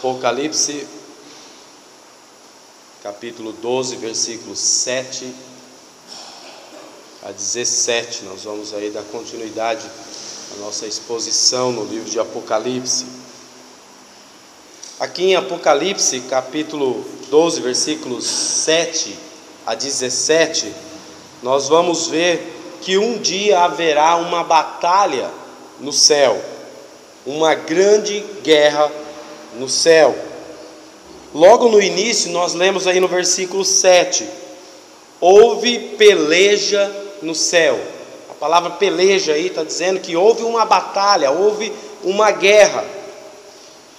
Apocalipse, capítulo 12, versículos 7 a 17. Nós vamos aí dar continuidade à nossa exposição no livro de Apocalipse. Aqui em Apocalipse, capítulo 12, versículos 7 a 17, nós vamos ver que um dia haverá uma batalha no céu, uma grande guerra no céu. Logo no início, nós lemos aí no versículo 7, houve peleja no céu. A palavra peleja aí está dizendo que houve uma batalha, houve uma guerra.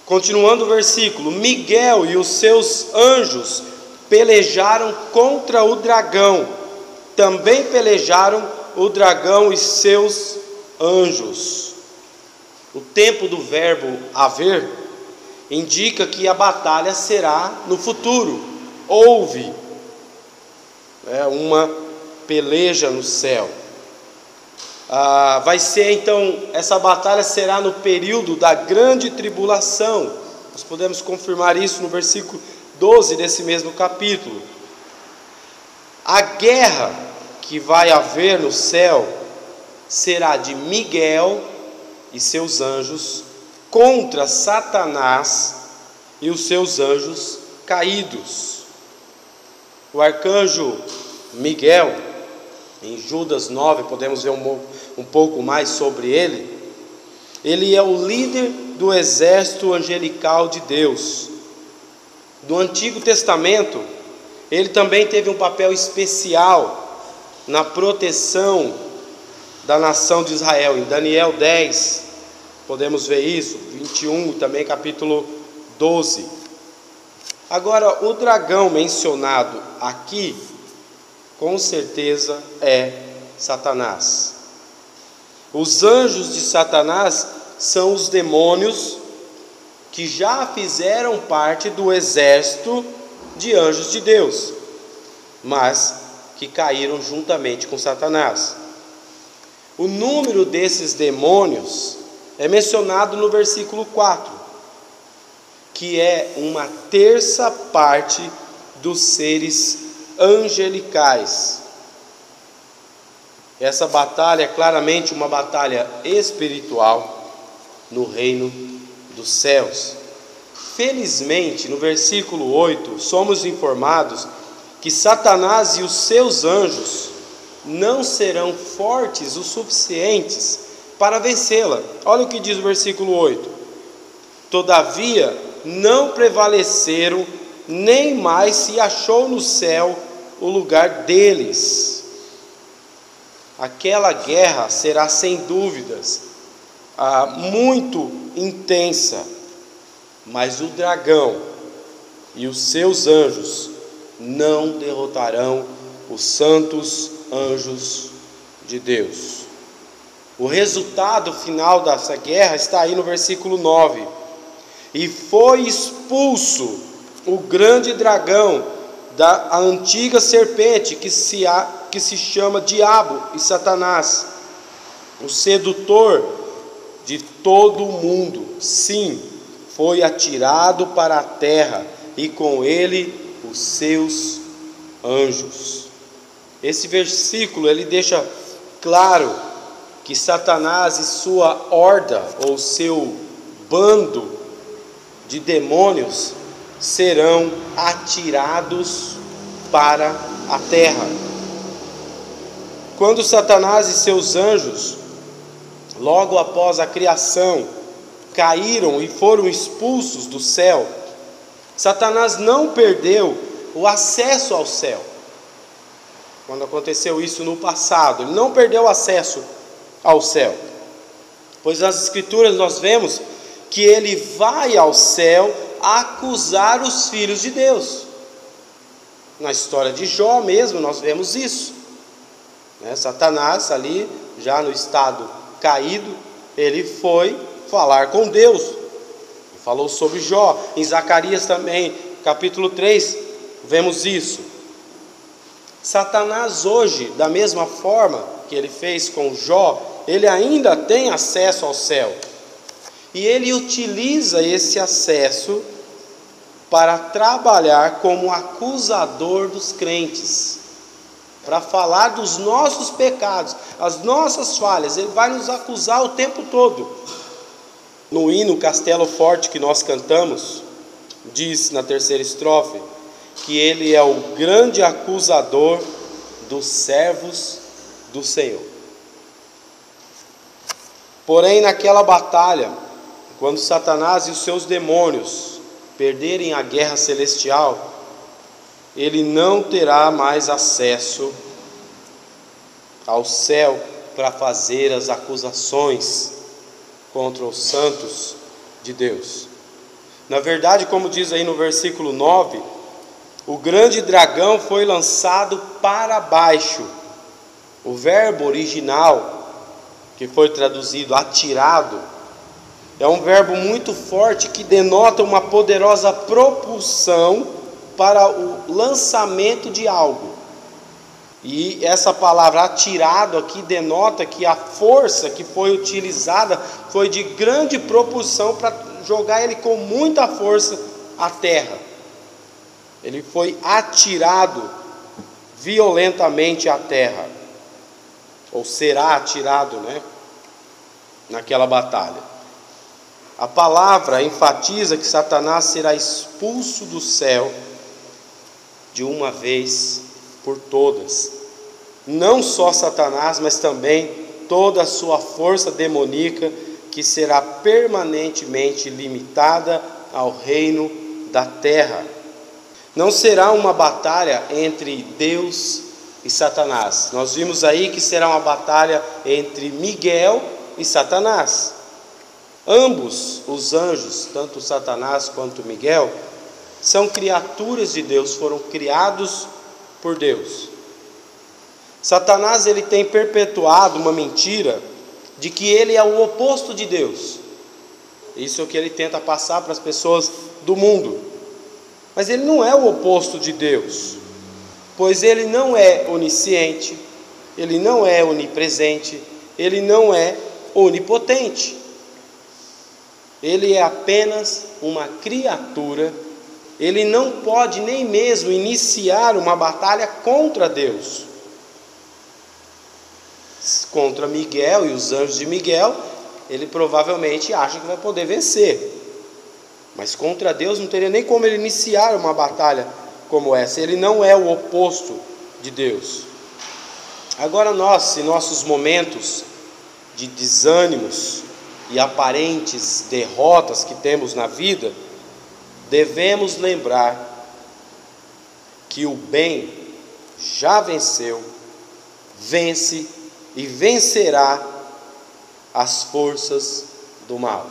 Continuando o versículo, Miguel e os seus anjos pelejaram contra o dragão, também pelejaram o dragão e seus anjos. O tempo do verbo haver indica que a batalha será no futuro. Houve uma peleja no céu. Vai ser então, essa batalha será no período da grande tribulação. Nós podemos confirmar isso no versículo 12 desse mesmo capítulo. A guerra que vai haver no céu será de Miguel e seus anjos contra Satanás e os seus anjos caídos. O arcanjo Miguel, em Judas 9, podemos ver um pouco mais sobre ele. Ele é o líder do exército angelical de Deus. No Antigo Testamento, ele também teve um papel especial na proteção da nação de Israel. Em Daniel 10, podemos ver isso, 21 e também capítulo 12. Agora, o dragão mencionado aqui, com certeza é Satanás. Os anjos de Satanás são os demônios que já fizeram parte do exército de anjos de Deus, mas que caíram juntamente com Satanás. O número desses demônios é mencionado no versículo 4, que é uma terça parte dos seres angelicais. Essa batalha é claramente uma batalha espiritual no reino dos céus. Felizmente, no versículo 8, somos informados que Satanás e os seus anjos não serão fortes o suficientes para vencê-la. Olha o que diz o versículo 8: todavia não prevaleceram, nem mais se achou no céu o lugar deles. Aquela guerra será sem dúvidas muito intensa, mas o dragão e os seus anjos não derrotarão os santos anjos de Deus. O resultado final dessa guerra está aí no versículo 9. E foi expulso o grande dragão, da antiga serpente que se chama Diabo e Satanás, o sedutor de todo o mundo. Sim, foi atirado para a terra, e com ele os seus anjos. Esse versículo ele deixa claro que Satanás e sua horda, ou seu bando de demônios, serão atirados para a terra. Quando Satanás e seus anjos, logo após a criação, caíram e foram expulsos do céu, Satanás não perdeu o acesso ao céu. Quando aconteceu isso no passado, ele não perdeu o acesso ao céu, pois nas escrituras nós vemos que ele vai ao céu acusar os filhos de Deus. Na história de Jó mesmo nós vemos isso, Satanás ali, já no estado caído, ele foi falar com Deus, falou sobre Jó. Em Zacarias também, capítulo 3, vemos isso. Satanás hoje, da mesma forma que ele fez com Jó, ele ainda tem acesso ao céu, e ele utiliza esse acesso para trabalhar como acusador dos crentes, para falar dos nossos pecados, as nossas falhas. Ele vai nos acusar o tempo todo. No hino Castelo Forte que nós cantamos, diz na terceira estrofe que ele é o grande acusador dos servos do Senhor. Porém, naquela batalha, quando Satanás e os seus demônios perderem a guerra celestial, ele não terá mais acesso ao céu para fazer as acusações contra os santos de Deus. Na verdade, como diz aí no versículo 9, o grande dragão foi lançado para baixo. O verbo original, que foi traduzido atirado, é um verbo muito forte que denota uma poderosa propulsão para o lançamento de algo. E essa palavra atirado aqui denota que a força que foi utilizada foi de grande propulsão para jogar ele com muita força à terra. Ele foi atirado violentamente à terra, ou será atirado, naquela batalha. A palavra enfatiza que Satanás será expulso do céu de uma vez por todas. Não só Satanás, mas também toda a sua força demoníaca, que será permanentemente limitada ao reino da terra. Não será uma batalha entre Deus e Satanás. Nós vimos aí que será uma batalha entre Miguel e Satanás. Ambos os anjos, tanto Satanás quanto Miguel, são criaturas de Deus, foram criados por Deus. Satanás, ele tem perpetuado uma mentira de que ele é o oposto de Deus. Isso é o que ele tenta passar para as pessoas do mundo. Mas ele não é o oposto de Deus, pois ele não é onisciente, ele não é onipresente, ele não é onipotente. Ele é apenas uma criatura. Ele não pode nem mesmo iniciar uma batalha contra Deus. Contra Miguel e os anjos de Miguel, ele provavelmente acha que vai poder vencer. Mas contra Deus não teria nem como ele iniciar uma batalha como essa. Ele não é o oposto de Deus. Agora nós, em nossos momentos de desânimos e aparentes derrotas que temos na vida, devemos lembrar que o bem já venceu, vence e vencerá as forças do mal.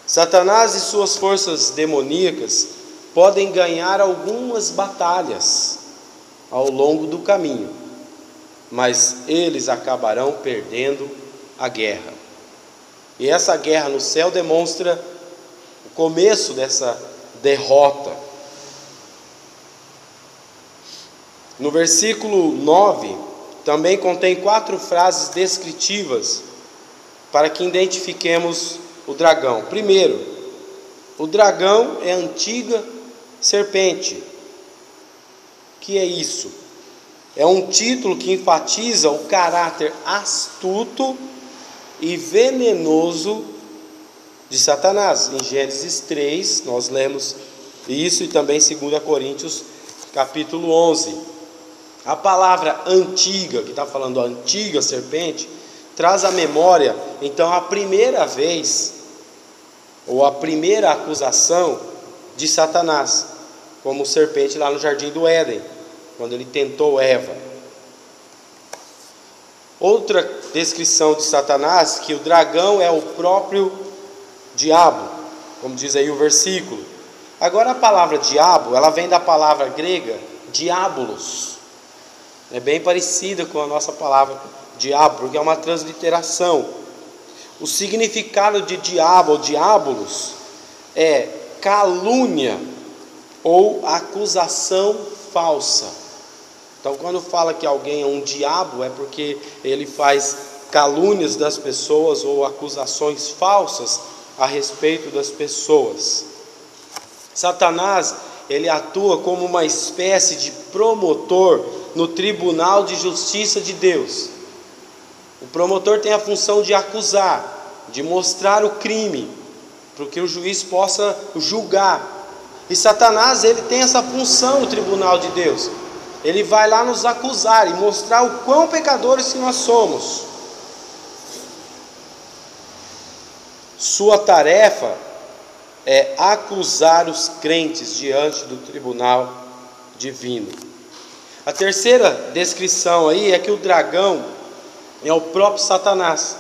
Satanás e suas forças demoníacas podem ganhar algumas batalhas ao longo do caminho, mas eles acabarão perdendo a guerra. E essa guerra no céu demonstra o começo dessa derrota. No versículo 9, também contém 4 frases descritivas para que identifiquemos o dragão. Primeiro, o dragão é a antiga serpente. O que é isso? É um título que enfatiza o caráter astuto e venenoso de Satanás. Em Gênesis 3, nós lemos isso, e também em 2 Coríntios, capítulo 11. A palavra antiga, que está falando a antiga serpente, traz à memória, então, a primeira vez, ou a primeira acusação de Satanás, como serpente lá no Jardim do Éden, quando ele tentou Eva. Outra descrição de Satanás, que o dragão é o próprio diabo, como diz aí o versículo. Agora, a palavra diabo, ela vem da palavra grega diabolos. É bem parecida com a nossa palavra diabo, porque é uma transliteração. O significado de diabo ou diabolos é calúnia ou acusação falsa. Então, quando fala que alguém é um diabo, é porque ele faz calúnias das pessoas ou acusações falsas a respeito das pessoas. Satanás, ele atua como uma espécie de promotor no tribunal de justiça de Deus. O promotor tem a função de acusar, de mostrar o crime, para que o juiz possa julgar. E Satanás, ele tem essa função no tribunal de Deus. Ele vai lá nos acusar e mostrar o quão pecadores que nós somos. Sua tarefa é acusar os crentes diante do tribunal divino. A terceira descrição aí é que o dragão é o próprio Satanás.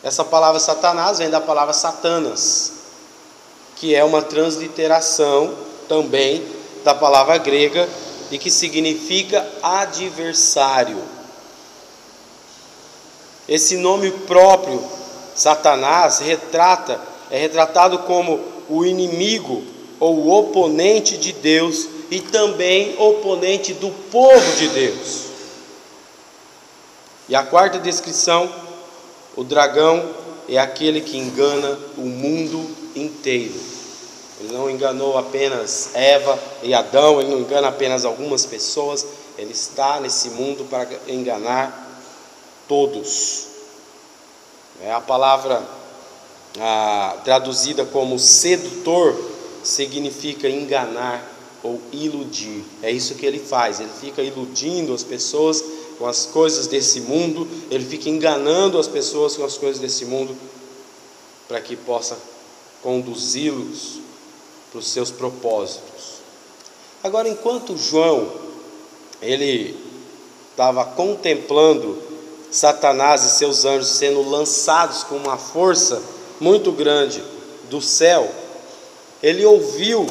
Essa palavra Satanás vem da palavra Satanas, que é uma transliteração também da palavra grega e que significa adversário. Esse nome próprio, Satanás, é retratado como o inimigo ou o oponente de Deus e também oponente do povo de Deus. E a quarta descrição, o dragão é aquele que engana o mundo inteiro. Ele não enganou apenas Eva e Adão, ele não engana apenas algumas pessoas, ele está nesse mundo para enganar todos. A palavra traduzida como sedutor significa enganar ou iludir. É isso que ele faz, ele fica iludindo as pessoas com as coisas desse mundo, ele fica enganando as pessoas com as coisas desse mundo, para que possa conduzi-los para os seus propósitos. Agora, enquanto João, ele estava contemplando Satanás e seus anjos sendo lançados com uma força muito grande do céu, ele ouviu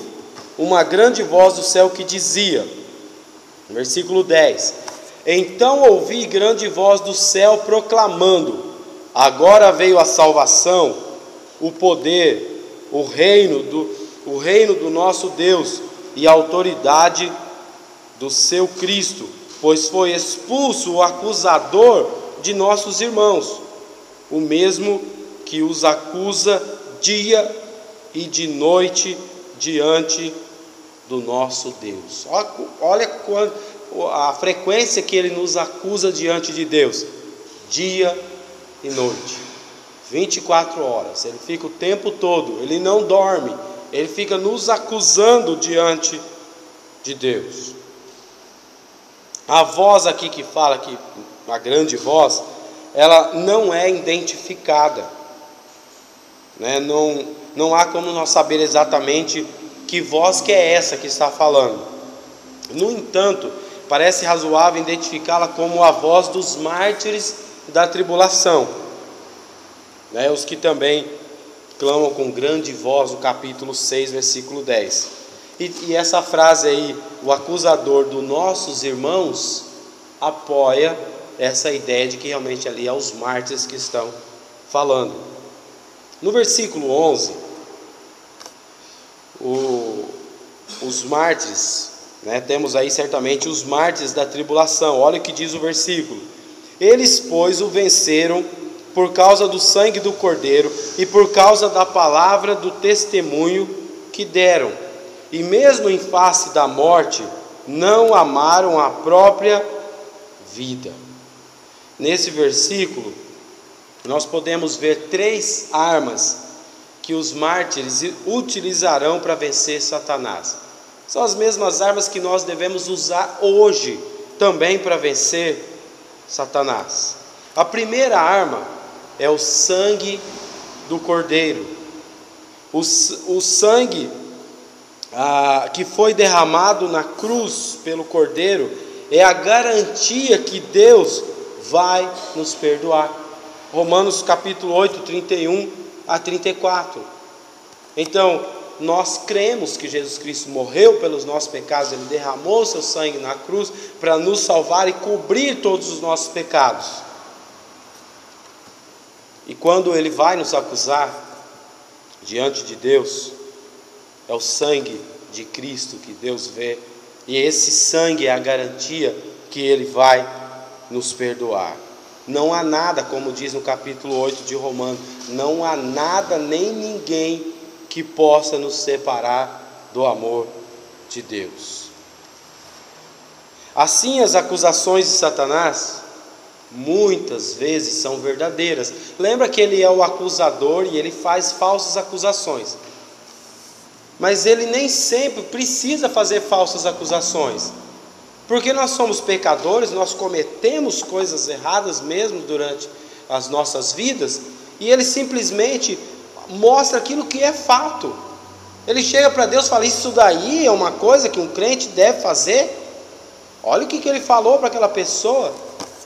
uma grande voz do céu que dizia, versículo 10: então ouvi grande voz do céu proclamando: agora veio a salvação, o poder, o reino do nosso Deus e a autoridade do seu Cristo, pois foi expulso o acusador de nossos irmãos, o mesmo que os acusa dia e de noite diante do nosso Deus. Olha a frequência que ele nos acusa diante de Deus, dia e noite, 24 horas, ele fica o tempo todo, ele não dorme, ele fica nos acusando diante de Deus. A voz aqui que fala, que a grande voz, ela não é identificada, né? Não há como nós saber exatamente que voz que é essa que está falando. No entanto, parece razoável identificá-la como a voz dos mártires da tribulação, né? Os que também clamam com grande voz, no capítulo 6, versículo 10. E essa frase aí, o acusador dos nossos irmãos, apoia essa ideia de que realmente ali é os mártires que estão falando. No versículo 11, os mártires, né, temos aí certamente os mártires da tribulação. Olha o que diz o versículo: eles, pois, o venceram por causa do sangue do Cordeiro e por causa da palavra do testemunho que deram, e mesmo em face da morte não amaram a própria vida. Nesse versículo nós podemos ver 3 armas que os mártires utilizarão para vencer Satanás. São as mesmas armas que nós devemos usar hoje também para vencer Satanás. A primeira arma é o sangue do Cordeiro. O sangue que foi derramado na cruz pelo Cordeiro é a garantia que Deus vai nos perdoar. Romanos capítulo 8, 31 a 34. Então, nós cremos que Jesus Cristo morreu pelos nossos pecados, Ele derramou seu sangue na cruz para nos salvar e cobrir todos os nossos pecados. E quando Ele vai nos acusar diante de Deus, é o sangue de Cristo que Deus vê, e esse sangue é a garantia que Ele vai nos perdoar. Não há nada, como diz no capítulo 8 de Romanos, não há nada nem ninguém que possa nos separar do amor de Deus. Assim, as acusações de Satanás muitas vezes são verdadeiras. Lembra que ele é o acusador e ele faz falsas acusações. Mas ele nem sempre precisa fazer falsas acusações. Porque nós somos pecadores, nós cometemos coisas erradas mesmo durante as nossas vidas, e ele simplesmente mostra aquilo que é fato. Ele chega para Deus e fala: isso daí é uma coisa que um crente deve fazer. Olha o que ele falou para aquela pessoa,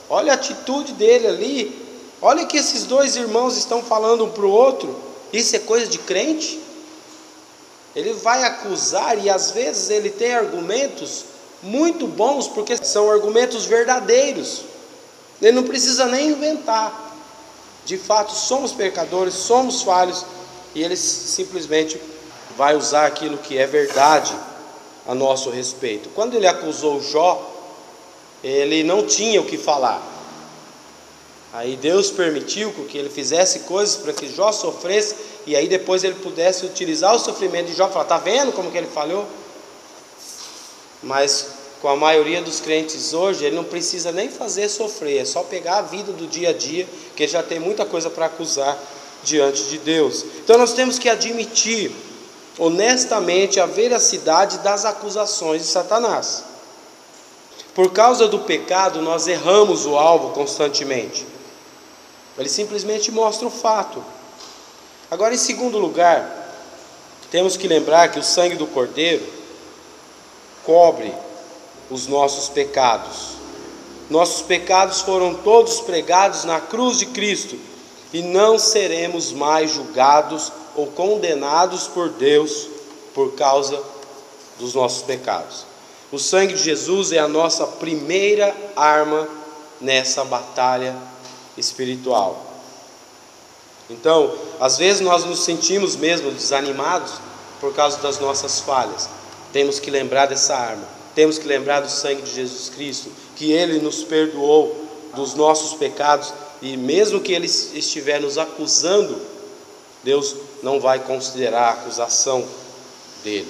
olha a atitude dele ali, olha o que esses dois irmãos estão falando um para o outro. Isso é coisa de crente? Ele vai acusar, e às vezes ele tem argumentos muito bons, porque são argumentos verdadeiros. Ele não precisa nem inventar. De fato, somos pecadores, somos falhos, e ele simplesmente vai usar aquilo que é verdade a nosso respeito. Quando ele acusou Jó, ele não tinha o que falar. Aí Deus permitiu que ele fizesse coisas para que Jó sofresse, e aí depois ele pudesse utilizar o sofrimento de Jó e falar: está vendo como que ele falhou? Mas com a maioria dos crentes hoje, ele não precisa nem fazer sofrer, é só pegar a vida do dia a dia, que ele já tem muita coisa para acusar diante de Deus. Então nós temos que admitir honestamente a veracidade das acusações de Satanás. Por causa do pecado, nós erramos o alvo constantemente. Ele simplesmente mostra o fato. Agora, em segundo lugar, temos que lembrar que o sangue do Cordeiro cobre os nossos pecados. Nossos pecados foram todos pregados na cruz de Cristo, e não seremos mais julgados ou condenados por Deus por causa dos nossos pecados. O sangue de Jesus é a nossa primeira arma nessa batalha espiritual. Então, às vezes nós nos sentimos mesmo desanimados por causa das nossas falhas. Temos que lembrar dessa arma. Temos que lembrar do sangue de Jesus Cristo, que Ele nos perdoou dos nossos pecados, e mesmo que Ele estiver nos acusando, Deus não vai considerar a acusação dele.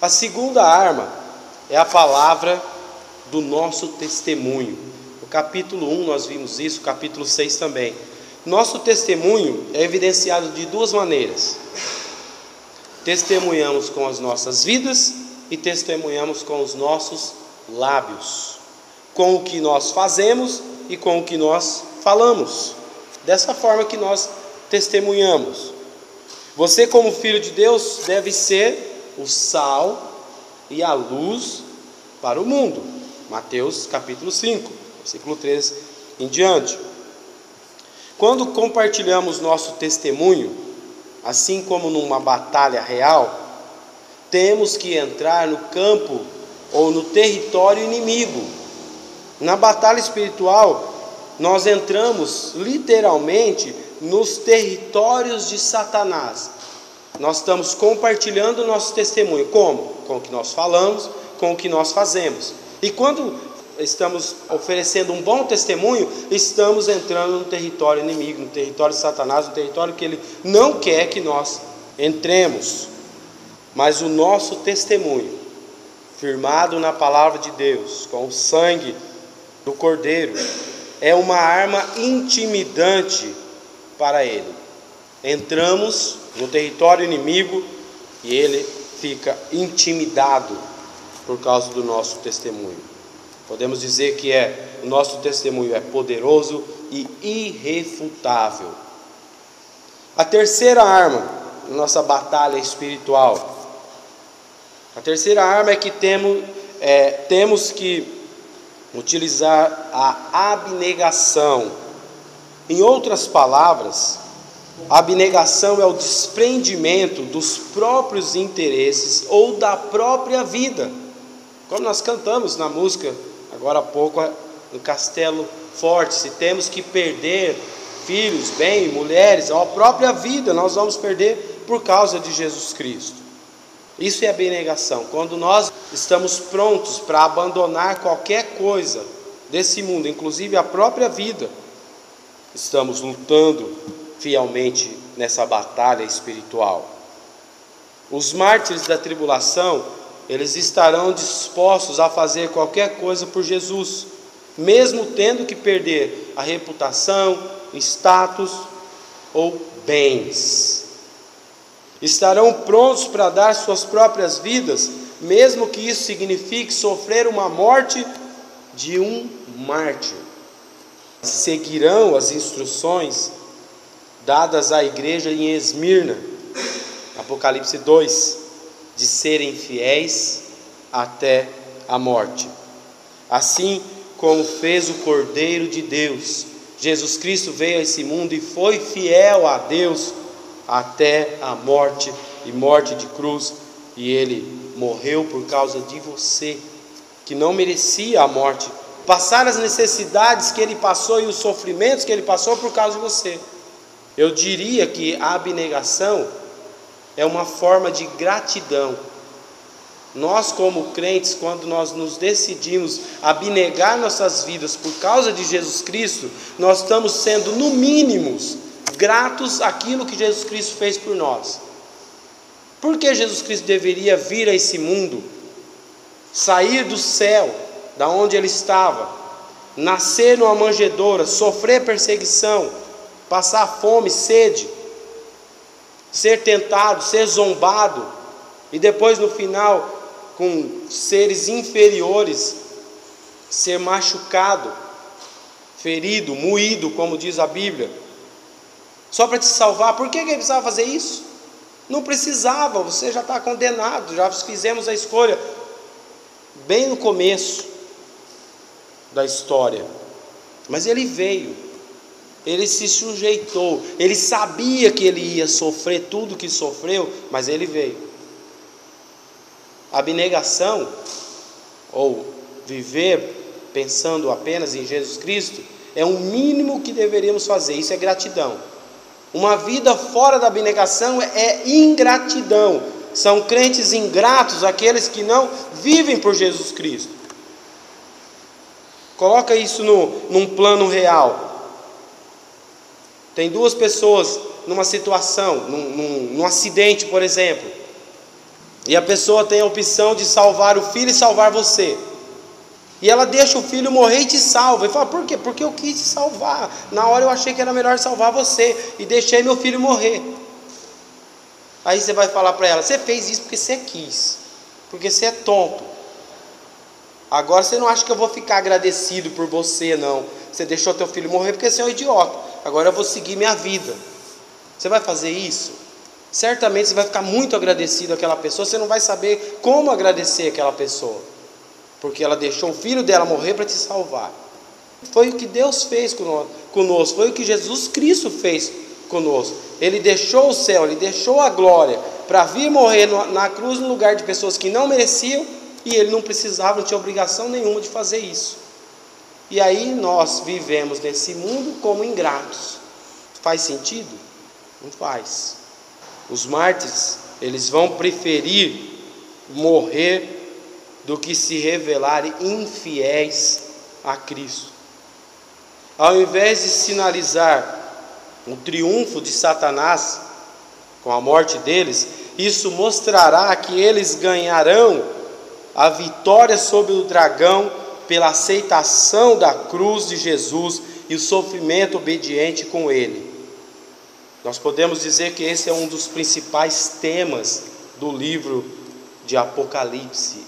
A segunda arma é a palavra do nosso testemunho. No capítulo 1 nós vimos isso, capítulo 6 também. Nosso testemunho é evidenciado de duas maneiras: testemunhamos com as nossas vidas e testemunhamos com os nossos lábios, com o que nós fazemos e com o que nós falamos. Dessa forma que nós testemunhamos. Você, como filho de Deus, deve ser o sal e a luz para o mundo. Mateus capítulo 5, versículo 13 em diante. Quando compartilhamos nosso testemunho, assim como numa batalha real, temos que entrar no campo ou no território inimigo. Na batalha espiritual, nós entramos literalmente nos territórios de Satanás. Nós estamos compartilhando o nosso testemunho. Como? Com o que nós falamos, com o que nós fazemos. E quando estamos oferecendo um bom testemunho, estamos entrando no território inimigo, no território de Satanás, no território que ele não quer que nós entremos. Mas o nosso testemunho, firmado na palavra de Deus, com o sangue do Cordeiro, é uma arma intimidante para ele. Entramos no território inimigo e ele fica intimidado por causa do nosso testemunho. Podemos dizer que o nosso testemunho é poderoso e irrefutável. A terceira arma na nossa batalha espiritual, a terceira arma é que temos que utilizar a abnegação. Em outras palavras, a abnegação é o desprendimento dos próprios interesses ou da própria vida. Como nós cantamos na música agora há pouco, no Castelo Forte: se temos que perder filhos, bem, mulheres, a própria vida nós vamos perder por causa de Jesus Cristo. Isso é abnegação, quando nós estamos prontos para abandonar qualquer coisa desse mundo, inclusive a própria vida. Estamos lutando fielmente nessa batalha espiritual. Os mártires da tribulação, eles estarão dispostos a fazer qualquer coisa por Jesus, mesmo tendo que perder a reputação, status ou bens. Estarão prontos para dar suas próprias vidas, mesmo que isso signifique sofrer uma morte de um mártir. Seguirão as instruções dadas à igreja em Esmirna, Apocalipse 2, de serem fiéis até a morte. Assim como fez o Cordeiro de Deus, Jesus Cristo veio a esse mundo e foi fiel a Deus até a morte, e morte de cruz, e Ele morreu por causa de você, que não merecia a morte, passar as necessidades que Ele passou e os sofrimentos que Ele passou por causa de você. Eu diria que a abnegação é uma forma de gratidão. Nós, como crentes, quando nós nos decidimos abnegar nossas vidas por causa de Jesus Cristo, nós estamos sendo, no mínimo, gratos àquilo que Jesus Cristo fez por nós. Por que Jesus Cristo deveria vir a esse mundo, sair do céu, da onde Ele estava, nascer numa manjedoura, sofrer perseguição, passar fome, sede, ser tentado, ser zombado, e depois no final, com seres inferiores, ser machucado, ferido, moído, como diz a Bíblia, só para te salvar? Por que Ele precisava fazer isso? Não precisava, você já está condenado, já fizemos a escolha bem no começo da história. Mas Ele veio, Ele se sujeitou, Ele sabia que Ele ia sofrer tudo que sofreu, mas Ele veio. Abnegação, ou viver pensando apenas em Jesus Cristo, é o mínimo que deveríamos fazer. Isso é gratidão. Uma vida fora da abnegação é ingratidão. São crentes ingratos aqueles que não vivem por Jesus Cristo. Coloca isso num plano real. Tem duas pessoas numa situação, num acidente, por exemplo, e a pessoa tem a opção de salvar o filho e salvar você. E ela deixa o filho morrer e te salva. E fala, por quê? Porque eu quis te salvar. Na hora eu achei que era melhor salvar você, e deixei meu filho morrer. Aí você vai falar para ela, você fez isso porque você quis, porque você é tonto. Agora você não acha que eu vou ficar agradecido por você, não. Você deixou teu filho morrer porque você é um idiota. Agora eu vou seguir minha vida. Você vai fazer isso? Certamente você vai ficar muito agradecido àquela pessoa. Você não vai saber como agradecer aquela pessoa, porque ela deixou o filho dela morrer para te salvar. Foi o que Deus fez conosco, foi o que Jesus Cristo fez conosco. Ele deixou o céu, Ele deixou a glória para vir morrer na cruz no lugar de pessoas que não mereciam, e Ele não precisava, não tinha obrigação nenhuma de fazer isso. E aí nós vivemos nesse mundo como ingratos. Faz sentido? Não faz. Os mártires, eles vão preferir morrer do que se revelarem infiéis a Cristo. Ao invés de sinalizar o triunfo de Satanás com a morte deles, isso mostrará que eles ganharão a vitória sobre o dragão pela aceitação da cruz de Jesus e o sofrimento obediente com ele. Nós podemos dizer que esse é um dos principais temas do livro de Apocalipse.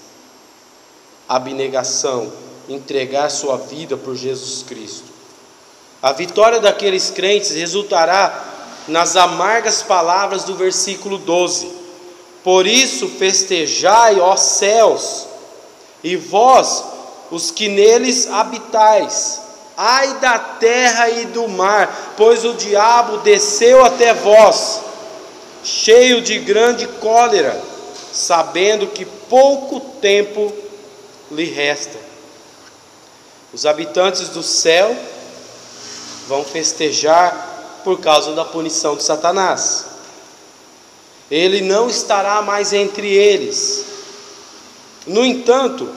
Abnegação, entregar sua vida por Jesus Cristo. A vitória daqueles crentes resultará nas amargas palavras do versículo 12: por isso festejai, ó céus, e vós, os que neles habitais, ai da terra e do mar, pois o diabo desceu até vós, cheio de grande cólera, sabendo que pouco tempo lhe resta. Os habitantes do céu vão festejar por causa da punição de Satanás. Ele não estará mais entre eles. No entanto,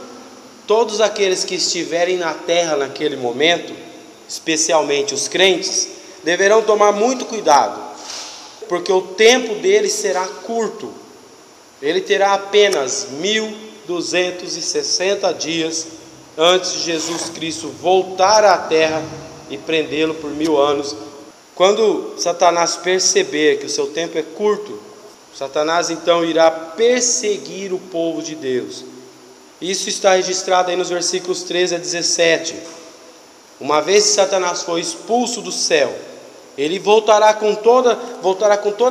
todos aqueles que estiverem na terra naquele momento, especialmente os crentes, deverão tomar muito cuidado, porque o tempo deles será curto. Ele terá apenas 1260 dias antes de Jesus Cristo voltar à terra e prendê-lo por 1000 anos. Quando Satanás perceber que o seu tempo é curto, Satanás então irá perseguir o povo de Deus. Isso está registrado aí nos versículos 13 a 17. Uma vez que Satanás foi expulso do céu, ele voltará com toda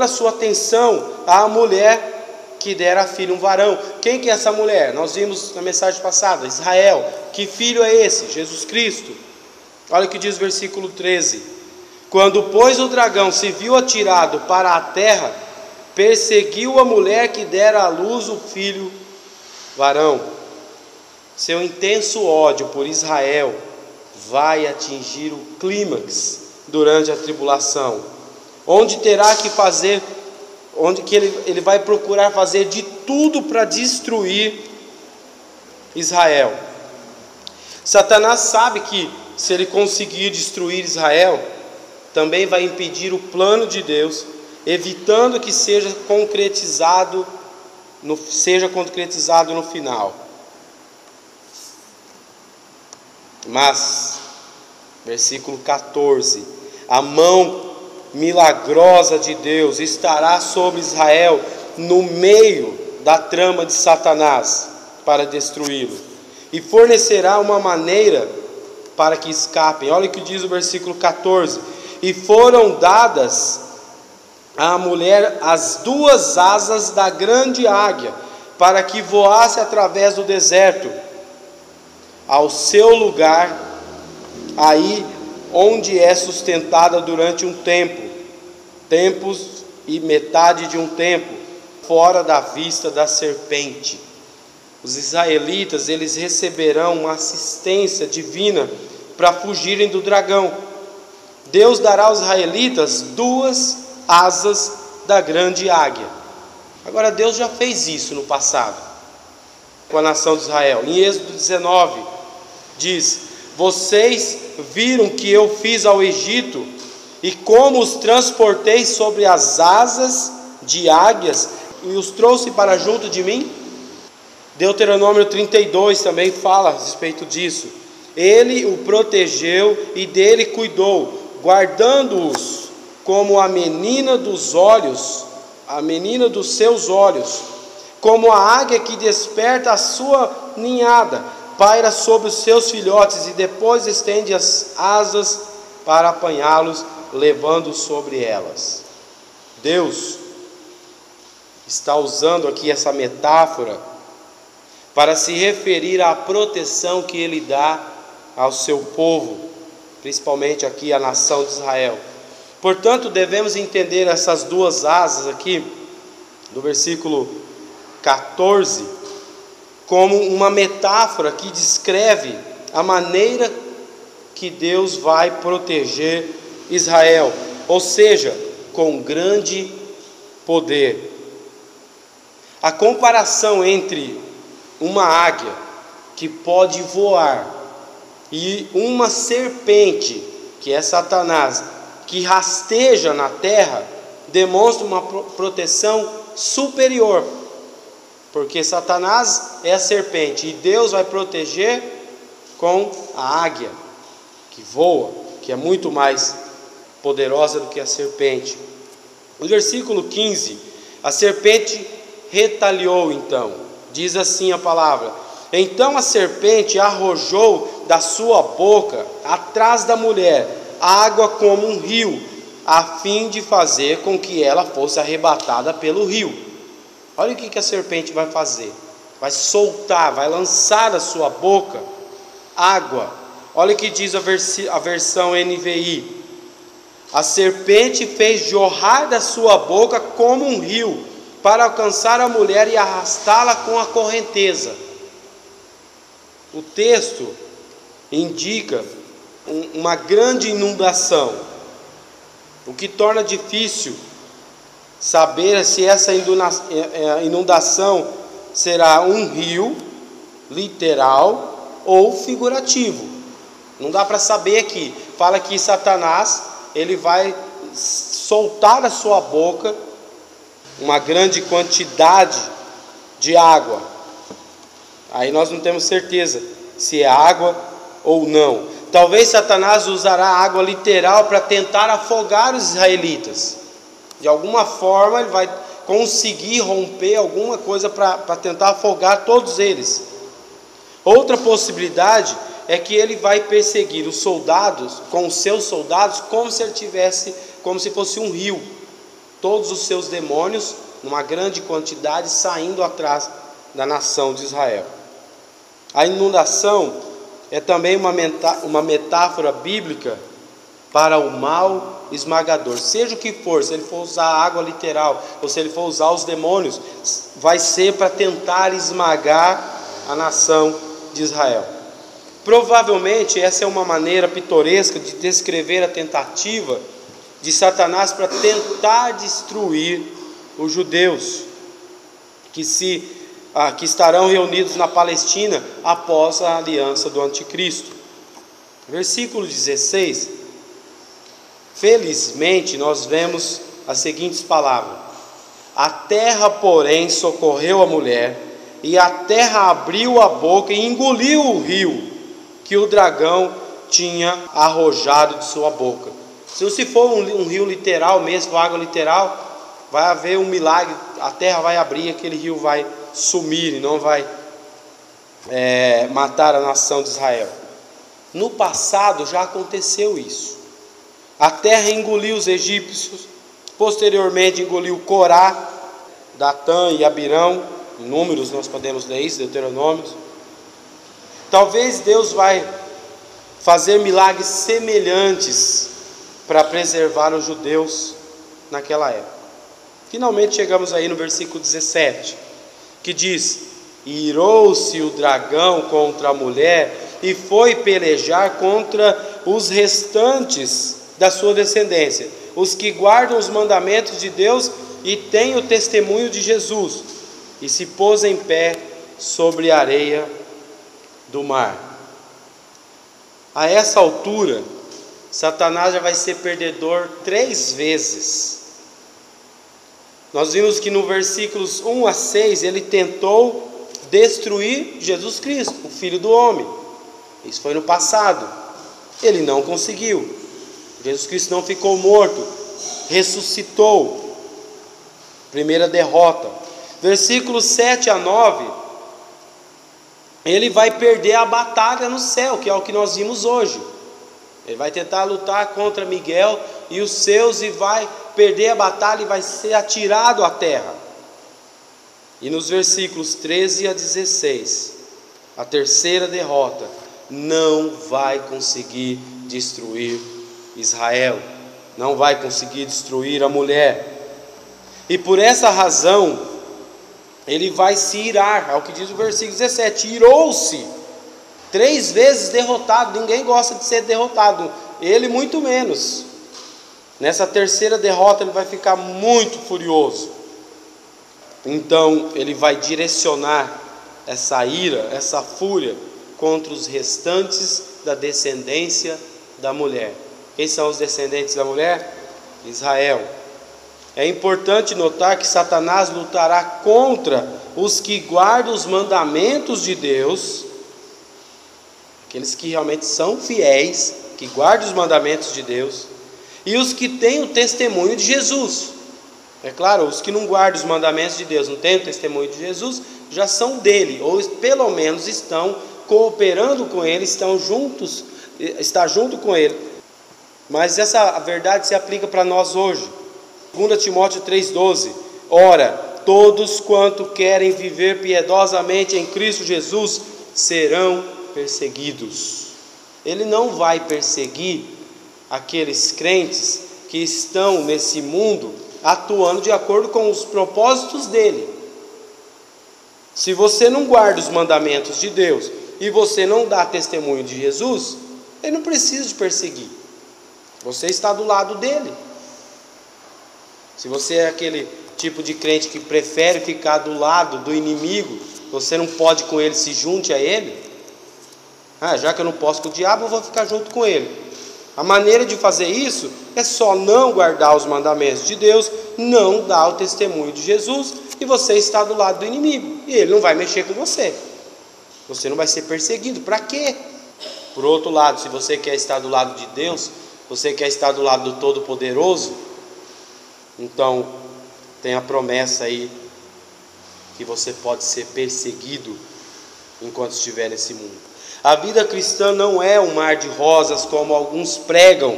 a sua atenção à mulher que dera a filho um varão. Quem que é essa mulher? Nós vimos na mensagem passada, Israel. Que filho é esse? Jesus Cristo. Olha o que diz o versículo 13. Quando, pois, o dragão se viu atirado para a terra, perseguiu a mulher que dera à luz o filho varão. Seu intenso ódio por Israel vai atingir o clímax durante a tribulação, onde ele vai procurar fazer de tudo para destruir Israel. Satanás sabe que se ele conseguir destruir Israel, também vai impedir o plano de Deus, evitando que seja concretizado no final. Mas, versículo 14: a mão milagrosa de Deus estará sobre Israel no meio da trama de Satanás para destruí-lo, e fornecerá uma maneira para que escapem. Olha o que diz o versículo 14: e foram dadas à mulher as 2 asas da grande águia, para que voasse através do deserto, ao seu lugar, aí onde é sustentada durante um tempos e metade de um tempo, fora da vista da serpente. Os israelitas, eles receberão uma assistência divina para fugirem do dragão. Deus dará aos israelitas 2 asas da grande águia. Agora, Deus já fez isso no passado com a nação de Israel. Em Êxodo 19 diz: vocês viram que eu fiz ao Egito e como os transportei sobre as asas de águias e os trouxe para junto de mim? Deuteronômio 32 também fala a respeito disso. Ele o protegeu e dele cuidou, guardando-os como a menina dos seus olhos, como a águia que desperta a sua ninhada, paira sobre os seus filhotes e depois estende as asas para apanhá-los, levando sobre elas. Deus está usando aqui essa metáfora para se referir à proteção que Ele dá ao seu povo, principalmente aqui a nação de Israel. Portanto, devemos entender essas 2 asas aqui, do versículo 14, como uma metáfora que descreve a maneira que Deus vai proteger Israel, ou seja, com grande poder. A comparação entre uma águia que pode voar e uma serpente, que é Satanás, que rasteja na terra, demonstra uma proteção superior, porque Satanás é a serpente e Deus vai proteger com a águia, que voa, que é muito mais poderosa do que a serpente. No versículo 15, a serpente retaliou então, diz assim a palavra: então a serpente arrojou da sua boca atrás da mulher água como um rio, a fim de fazer com que ela fosse arrebatada pelo rio. Olha o que a serpente vai fazer: vai soltar, vai lançar da sua boca água. Olha o que diz a versão NVI: a serpente fez jorrar da sua boca como um rio, para alcançar a mulher e arrastá-la com a correnteza. O texto indica uma grande inundação, o que torna difícil saber se essa inundação será um rio literal ou figurativo. Não dá para saber aqui. Fala que Satanás, ele vai soltar da sua boca uma grande quantidade de água. Aí nós não temos certeza se é água ou não. Talvez Satanás usará água literal para tentar afogar os israelitas. De alguma forma ele vai conseguir romper alguma coisa para tentar afogar todos eles. Outra possibilidade é que ele vai perseguir os soldados, com os seus soldados, como se fosse um rio. Todos os seus demônios, numa grande quantidade, saindo atrás da nação de Israel. A inundação é também uma metáfora bíblica para o mal esmagador. Seja o que for, se ele for usar a água literal, ou se ele for usar os demônios, vai ser para tentar esmagar a nação de Israel. Provavelmente essa é uma maneira pitoresca de descrever a tentativa de Satanás para tentar destruir os judeus que estarão reunidos na Palestina após a aliança do anticristo. Versículo 16, felizmente nós vemos as seguintes palavras: a terra, porém, socorreu a mulher, e a terra abriu a boca e engoliu o rio que o dragão tinha arrojado de sua boca. Se for um rio literal mesmo, água literal, vai haver um milagre, a terra vai abrir, aquele rio vai sumir e não vai matar a nação de Israel. No passado já aconteceu isso. A terra engoliu os egípcios, posteriormente engoliu Corá, Datã e Abirão. Em Números nós podemos ler isso, Deuteronômio. Talvez Deus vai fazer milagres semelhantes para preservar os judeus naquela época. Finalmente chegamos aí no versículo 17, que diz: irou-se o dragão contra a mulher e foi pelejar contra os restantes da sua descendência, os que guardam os mandamentos de Deus e têm o testemunho de Jesus, e se pôs em pé sobre a areia do mar. A essa altura, Satanás já vai ser perdedor 3 vezes. Nós vimos que no versículos 1 a 6, ele tentou destruir Jesus Cristo, o Filho do Homem. Isso foi no passado. Ele não conseguiu. Jesus Cristo não ficou morto, ressuscitou. Primeira derrota. Versículos 7 a 9, ele vai perder a batalha no céu, que é o que nós vimos hoje. Ele vai tentar lutar contra Miguel e os seus, e vai perder a batalha e vai ser atirado à terra. E nos versículos 13 a 16, a terceira derrota: não vai conseguir destruir Israel, não vai conseguir destruir a mulher. E por essa razão, ele vai se irar, é o que diz o versículo 17: irou-se, 3 vezes derrotado. Ninguém gosta de ser derrotado, ele muito menos. Nessa terceira derrota ele vai ficar muito furioso. Então ele vai direcionar essa ira, essa fúria contra os restantes da descendência da mulher. Quem são os descendentes da mulher? Israel. É importante notar que Satanás lutará contra os que guardam os mandamentos de Deus, aqueles que realmente são fiéis, que guardam os mandamentos de Deus, e os que têm o testemunho de Jesus. É claro, os que não guardam os mandamentos de Deus, não têm o testemunho de Jesus, já são dele, ou pelo menos estão cooperando com ele, estão junto com ele. Mas essa verdade se aplica para nós hoje. 2 Timóteo 3,12: ora, todos quanto querem viver piedosamente em Cristo Jesus serão perseguidos. Ele não vai perseguir aqueles crentes que estão nesse mundo atuando de acordo com os propósitos dele. Se você não guarda os mandamentos de Deus e você não dá testemunho de Jesus, ele não precisa te perseguir. Você está do lado dele. Se você é aquele tipo de crente que prefere ficar do lado do inimigo, você não pode com ele, se junte a ele. Já que eu não posso com o diabo, eu vou ficar junto com ele. A maneira de fazer isso é só não guardar os mandamentos de Deus, não dar o testemunho de Jesus e você está do lado do inimigo, e ele não vai mexer com você. Você não vai ser perseguido. Para quê? Por outro lado, se você quer estar do lado de Deus, você quer estar do lado do Todo-Poderoso, então tem a promessa aí que você pode ser perseguido enquanto estiver nesse mundo. A vida cristã não é um mar de rosas como alguns pregam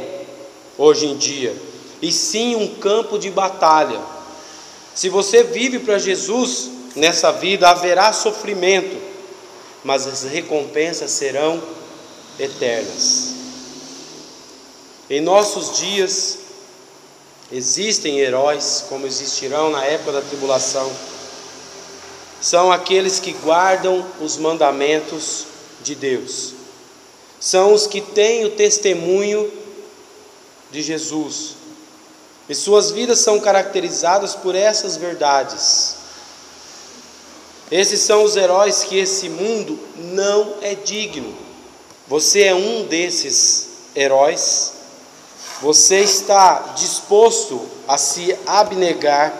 hoje em dia, e sim um campo de batalha. Se você vive para Jesus nessa vida, haverá sofrimento, mas as recompensas serão eternas. Em nossos dias existem heróis, como existirão na época da tribulação. São aqueles que guardam os mandamentos de Deus, são os que têm o testemunho de Jesus, e suas vidas são caracterizadas por essas verdades. Esses são os heróis que esse mundo não é digno. Você é um desses heróis. Você está disposto a se abnegar,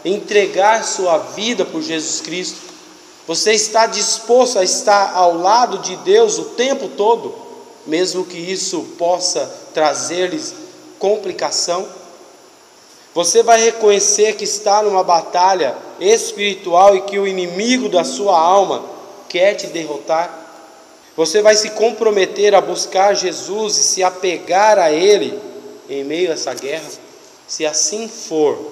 entregar sua vida por Jesus Cristo? Você está disposto a estar ao lado de Deus o tempo todo, mesmo que isso possa trazer-lhes complicação? Você vai reconhecer que está numa batalha espiritual e que o inimigo da sua alma quer te derrotar? Você vai se comprometer a buscar Jesus e se apegar a Ele em meio a essa guerra? Se assim for,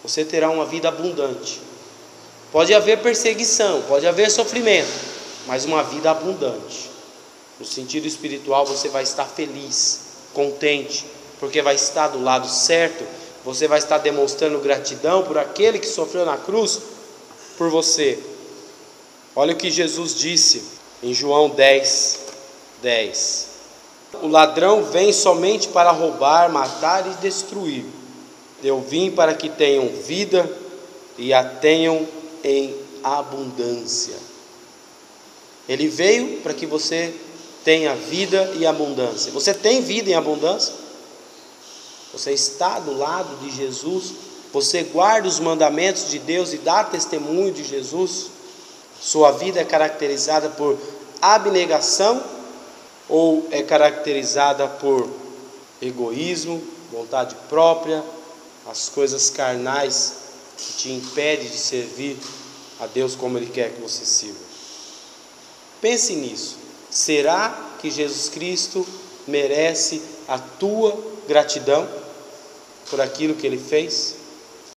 você terá uma vida abundante. Pode haver perseguição, pode haver sofrimento, mas uma vida abundante. No sentido espiritual, você vai estar feliz, contente, porque vai estar do lado certo. Você vai estar demonstrando gratidão por aquele que sofreu na cruz por você. Olha o que Jesus disse em João 10:10. O ladrão vem somente para roubar, matar e destruir. Eu vim para que tenham vida e a tenham em abundância. Ele veio para que você tenha vida e abundância. Você tem vida em abundância? Você está do lado de Jesus? Você guarda os mandamentos de Deus e dá testemunho de Jesus? Sua vida é caracterizada por abnegação ou é caracterizada por egoísmo, vontade própria, as coisas carnais que te impedem de servir a Deus como Ele quer que você sirva? Pense nisso. Será que Jesus Cristo merece a tua gratidão por aquilo que Ele fez?